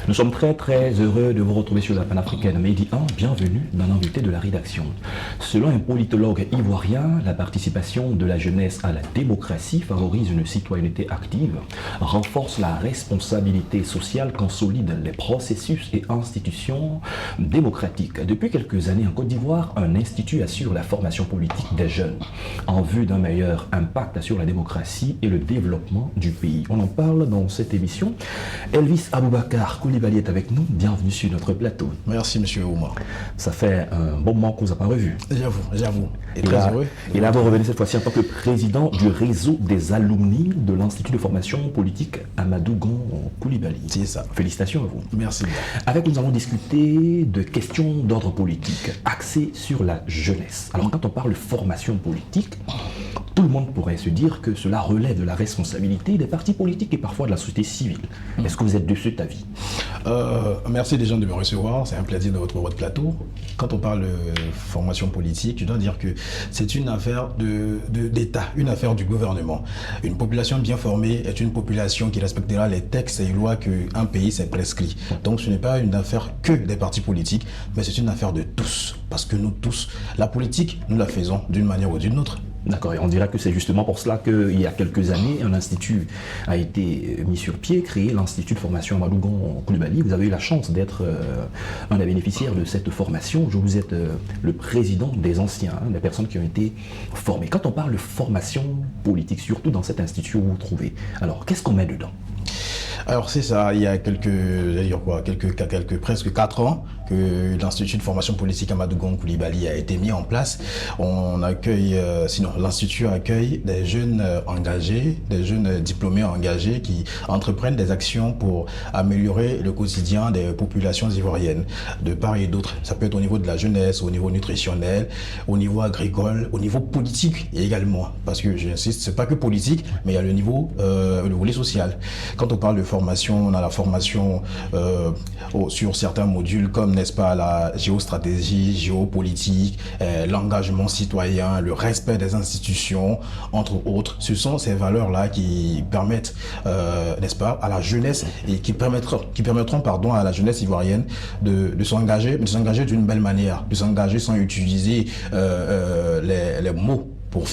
Nous sommes très heureux de vous retrouver sur la panafricaine Medi 1. Bienvenue dans l'invité de la rédaction. Selon un politologue ivoirien, la participation de la jeunesse à la démocratie favorise une citoyenneté active, renforce la responsabilité sociale, consolide les processus et institutions démocratiques. Depuis quelques années en Côte d'Ivoire, un institut assure la formation politique des jeunes en vue d'un meilleur impact sur la démocratie et le développement du pays. On en parle dans cette émission. Elvis Aboubakar Koulibaly est avec nous. Bienvenue sur notre plateau. Merci, monsieur Oumar. Ça fait un bon moment qu'on ne vous a pas revu. J'avoue. Et très heureux. Et là, vous revenez cette fois-ci en tant que président du réseau des alumni de l'Institut de formation politique Amadou Gon Koulibaly. C'est ça. Félicitations à vous. Merci. Avec nous allons discuter de questions d'ordre politique axées sur la jeunesse. Alors, quand on parle de formation politique, tout le monde pourrait se dire que cela relève de la responsabilité des partis politiques et parfois de la société civile. Est-ce que vous êtes de cet avis? Merci déjà de me recevoir, c'est un plaisir de retrouver votre plateau. Quand on parle de formation politique, je dois dire que c'est une affaire d'État, une affaire du gouvernement. Une population bien formée est une population qui respectera les textes et les lois qu'un pays s'est prescrit. Donc ce n'est pas une affaire que des partis politiques, mais c'est une affaire de tous. Parce que nous tous, la politique, nous la faisons d'une manière ou d'une autre. D'accord, et on dirait que c'est justement pour cela qu'il y a quelques années, un institut a été mis sur pied, créé l'Institut de formation Amadou Gon Koulibaly. Vous avez eu la chance d'être un des bénéficiaires de cette formation. Vous êtes le président des anciens, des personnes qui ont été formées. Quand on parle de formation politique, surtout dans cet institut où vous vous trouvez, alors qu'est-ce qu'on met dedans? Alors c'est ça, il y a presque 4 ans que l'Institut de formation politique Amadou Gon Koulibaly a été mis en place. On accueille, l'Institut accueille des jeunes engagés, des jeunes diplômés engagés qui entreprennent des actions pour améliorer le quotidien des populations ivoiriennes, de part et d'autre. Ça peut être au niveau de la jeunesse, au niveau nutritionnel, au niveau agricole, au niveau politique également. Parce que j'insiste, c'est pas que politique, mais il y a le volet social. Quand on parle de formation, on a la formation sur certains modules comme, n'est-ce pas, la géostratégie, géopolitique, l'engagement citoyen, le respect des institutions, entre autres. Ce sont ces valeurs-là qui permettent, n'est-ce pas, à la jeunesse et qui permettront à la jeunesse ivoirienne de s'engager, d'une belle manière, de s'engager sans utiliser les mots pour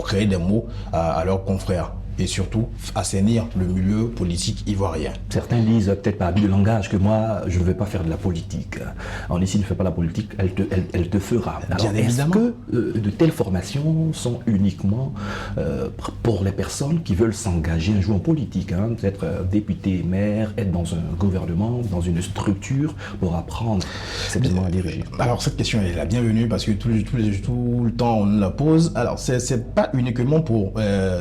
créer des mots à leurs confrères. Et surtout assainir le milieu politique ivoirien. Certains disent, peut-être par abus de langage, que moi, je ne vais pas faire de la politique. On ici ne fait pas la politique, elle te fera. Alors, est-ce que de telles formations sont uniquement pour les personnes qui veulent s'engager un jour en politique, peut-être député, maire, être dans un gouvernement, dans une structure, pour apprendre simplement à diriger? Alors, cette question est la bienvenue parce que tout le temps on la pose. Alors, c'est pas uniquement pour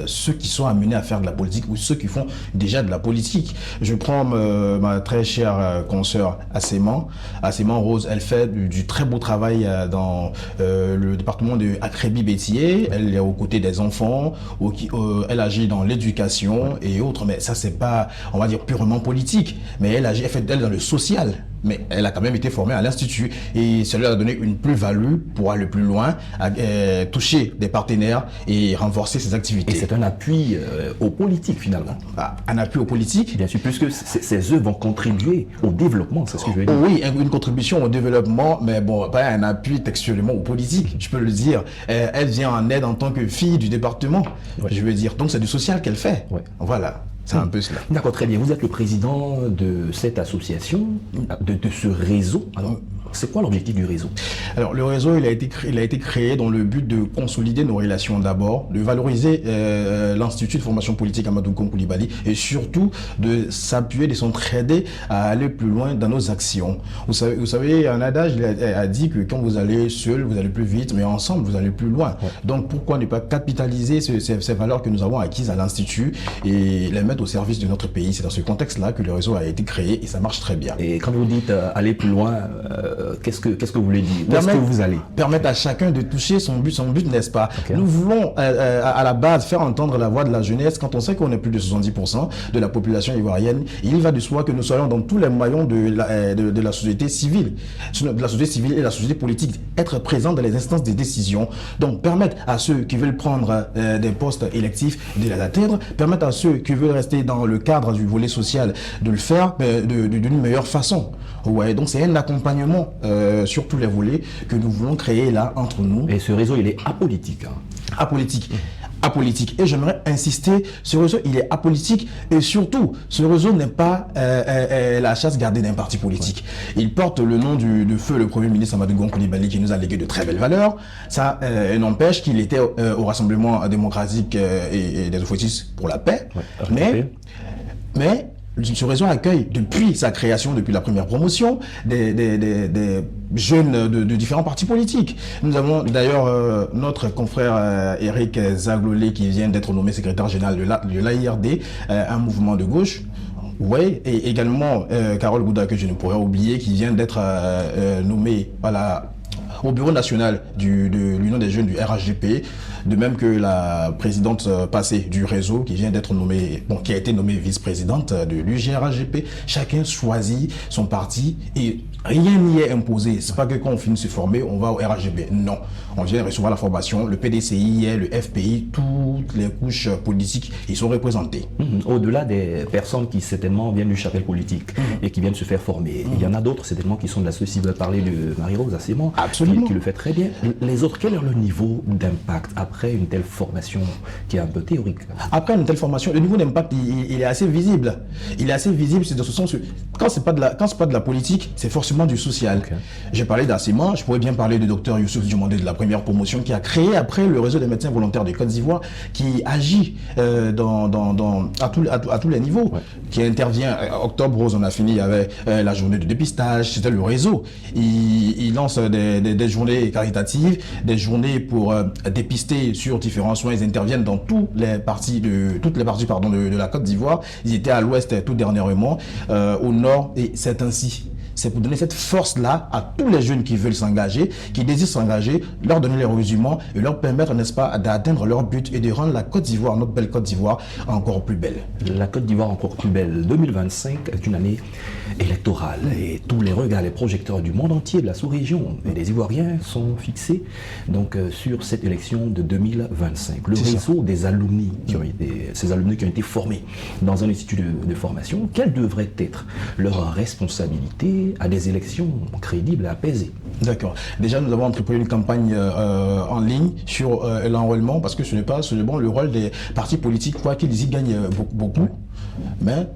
ceux qui sont amenés à faire de la politique ou ceux qui font déjà de la politique. Je prends ma très chère consoeur Asséman Rose. Elle fait du très beau travail dans le département de Akrebi-Bétier. Elle est aux côtés des enfants, elle agit dans l'éducation et autres, mais ça c'est pas, on va dire, purement politique, mais elle fait dans le social. Mais elle a quand même été formée à l'Institut et cela a donné une plus-value pour aller plus loin, toucher des partenaires et renforcer ses activités. Et c'est un appui aux politiques finalement. Un appui aux politiques. Bien sûr, puisque ces œuvres vont contribuer au développement, c'est ce que je veux dire. Oui, une contribution au développement, mais bon, pas un appui textuellement aux politiques, je peux le dire. Elle vient en aide en tant que fille du département, je veux dire. Donc c'est du social qu'elle fait. Ouais. Voilà. C'est un peu cela. D'accord, très bien. Vous êtes le président de cette association, de ce réseau. Alors, c'est quoi l'objectif du réseau? Alors, le réseau, il a été créé dans le but de consolider nos relations d'abord, de valoriser l'Institut de formation politique Amadou Gon Koulibaly et surtout de s'appuyer, de s'entraider à aller plus loin dans nos actions. Vous savez, un adage a dit que quand vous allez seul, vous allez plus vite, mais ensemble, vous allez plus loin. Ouais. Donc, pourquoi ne pas capitaliser ces valeurs que nous avons acquises à l'Institut et les mettre au service de notre pays? C'est dans ce contexte-là que le réseau a été créé et ça marche très bien. Et quand vous dites aller plus loin, qu'est-ce que vous voulez dire? Où est-ce que vous allez? Permettre à chacun de toucher son but, n'est-ce pas? Nous voulons à la base faire entendre la voix de la jeunesse quand on sait qu'on est plus de 70% de la population ivoirienne. Il va de soi que nous soyons dans tous les maillons de la société civile, de la société civile et de la société politique, être présents dans les instances de décision. Donc permettre à ceux qui veulent prendre des postes électifs de les atteindre, permettre à ceux qui veulent rester dans le cadre du volet social de le faire d'une meilleure façon. Ouais, donc c'est un accompagnement sur tous les volets que nous voulons créer là entre nous. Et ce réseau, il est apolitique. Apolitique. Apolitique. Et j'aimerais insister, ce réseau, il est apolitique et surtout, ce réseau n'est pas la chasse gardée d'un parti politique. Il porte le nom de feu le Premier ministre Amadou Gon Coulibaly qui nous a légué de très belles valeurs. Ça n'empêche qu'il était au Rassemblement démocratique et des Ofotis pour la paix. Ouais, mais ce réseau accueille, depuis sa création, depuis la première promotion, des jeunes de différents partis politiques. Nous avons d'ailleurs notre confrère Eric Zaglolé qui vient d'être nommé secrétaire général de l'AIRD, un mouvement de gauche. Oui, et également Carole Gouda, que je ne pourrais oublier, qui vient d'être nommée au bureau national de l'Union des jeunes du RHGP, de même que la présidente passée du réseau qui vient d'être nommée, qui a été nommée vice-présidente de l'UJRHGP. Chacun choisit son parti et rien n'y est imposé. C'est pas que quand on finit de se former, on va au RHGP. Non, on vient recevoir la formation, le PDCI, le FPI, toutes les couches politiques, ils sont représentés. Au-delà des personnes qui certainement viennent du chapelle politique et qui viennent se faire former, il y en a d'autres certainement qui sont de la société. Si vous parler de Marie-Rose Assément, qui le fait très bien. Les autres, quel est le niveau d'impact après une telle formation qui est un peu théorique? Après une telle formation, le niveau d'impact, il est assez visible. Il est assez visible, c'est dans ce sens que quand c'est pas de la politique, c'est forcément du social. J'ai parlé d'Assément, je pourrais bien parler de Dr Youssouf Diomandé de la première promotion qui a créé après le réseau des médecins volontaires de Côte d'Ivoire, qui agit à tous les niveaux, qui intervient. Octobre Rose, on a fini avec la journée de dépistage, c'était le réseau. Il lance des journées caritatives, des journées pour dépister sur différents soins. Ils interviennent dans toutes les parties de la Côte d'Ivoire. Ils étaient à l'ouest tout dernièrement, au nord, et c'est ainsi. C'est pour donner cette force-là à tous les jeunes qui veulent s'engager, qui désirent s'engager, leur donner les résuments et leur permettre, n'est-ce pas, d'atteindre leur but et de rendre la Côte d'Ivoire, notre belle Côte d'Ivoire, encore plus belle. La Côte d'Ivoire encore plus belle. 2025 est une année électorale et tous les regards, les projecteurs du monde entier, de la sous-région et des Ivoiriens sont fixés donc sur cette élection de 2025. Le réseau des alumni, ces alumni qui ont été formés dans un institut de formation, quelle devrait être leur responsabilité à des élections crédibles et apaisées? D'accord. Déjà, nous avons entrepris une campagne en ligne sur l'enrôlement, parce que ce n'est pas seulement le rôle des partis politiques, quoi qu'ils y gagnent beaucoup, mais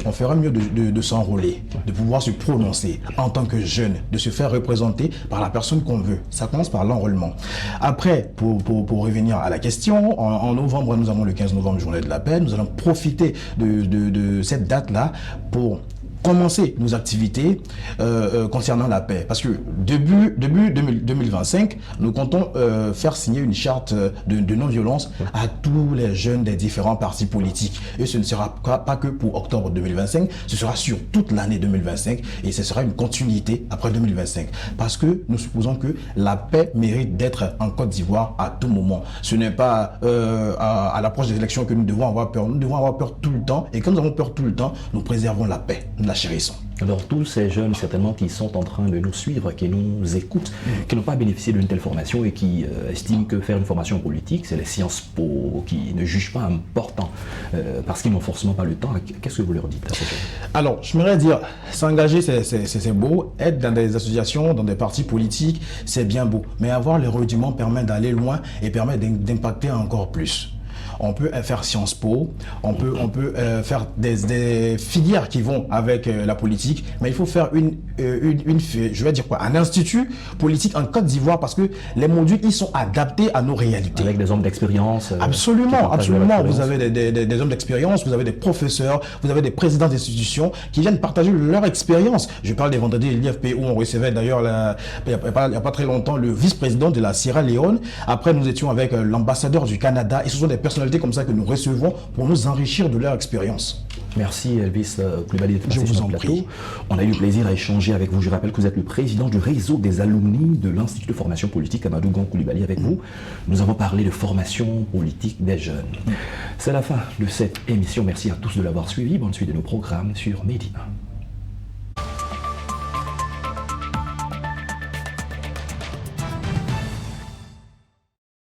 on fera mieux de s'enrôler, de pouvoir se prononcer en tant que jeune, de se faire représenter par la personne qu'on veut. Ça commence par l'enrôlement. Après, pour revenir à la question, en novembre, nous avons le 15 novembre, journée de la paix. Nous allons profiter de cette date-là pour commencer nos activités concernant la paix. Parce que début 2025, nous comptons faire signer une charte de non-violence à tous les jeunes des différents partis politiques. Et ce ne sera pas que pour octobre 2025, ce sera sur toute l'année 2025 et ce sera une continuité après 2025. Parce que nous supposons que la paix mérite d'être en Côte d'Ivoire à tout moment. Ce n'est pas à l'approche des élections que nous devons avoir peur. Nous devons avoir peur tout le temps et quand nous avons peur tout le temps, nous préservons la paix. Nous la chérissons. Alors tous ces jeunes certainement qui sont en train de nous suivre, qui nous écoutent, qui n'ont pas bénéficié d'une telle formation et qui estiment que faire une formation politique, c'est les Sciences Po, qui ne jugent pas important parce qu'ils n'ont forcément pas le temps, qu'est-ce que vous leur dites à ces jeunes? Alors, je m'aimerais dire, s'engager c'est beau, être dans des associations, dans des partis politiques, c'est bien beau, mais avoir les rudiments permet d'aller loin et permet d'impacter encore plus. On peut faire Sciences Po, on peut faire des filières qui vont avec la politique, mais il faut faire un institut politique en Côte d'Ivoire parce que les modules, ils sont adaptés à nos réalités. Avec des hommes d'expérience. Absolument. Vous avez des hommes d'expérience, vous avez des professeurs, vous avez des présidents d'institutions qui viennent partager leur expérience. Je parle des vendredis de l'IFP où on recevait d'ailleurs, il n'y a pas très longtemps, le vice-président de la Sierra Leone. Après, nous étions avec l'ambassadeur du Canada et ce sont des personnalités comme ça que nous recevons pour nous enrichir de leur expérience. Merci Elvis Coulibaly d'être passé Je vous sur en notre plateau. prie. On a eu le plaisir à échanger avec vous. Je rappelle que vous êtes le président du réseau des alumni de l'Institut de formation politique Amadou Gon Coulibaly. Avec vous, nous avons parlé de formation politique des jeunes. C'est la fin de cette émission. Merci à tous de l'avoir suivi. Bonne suite de nos programmes sur Médina.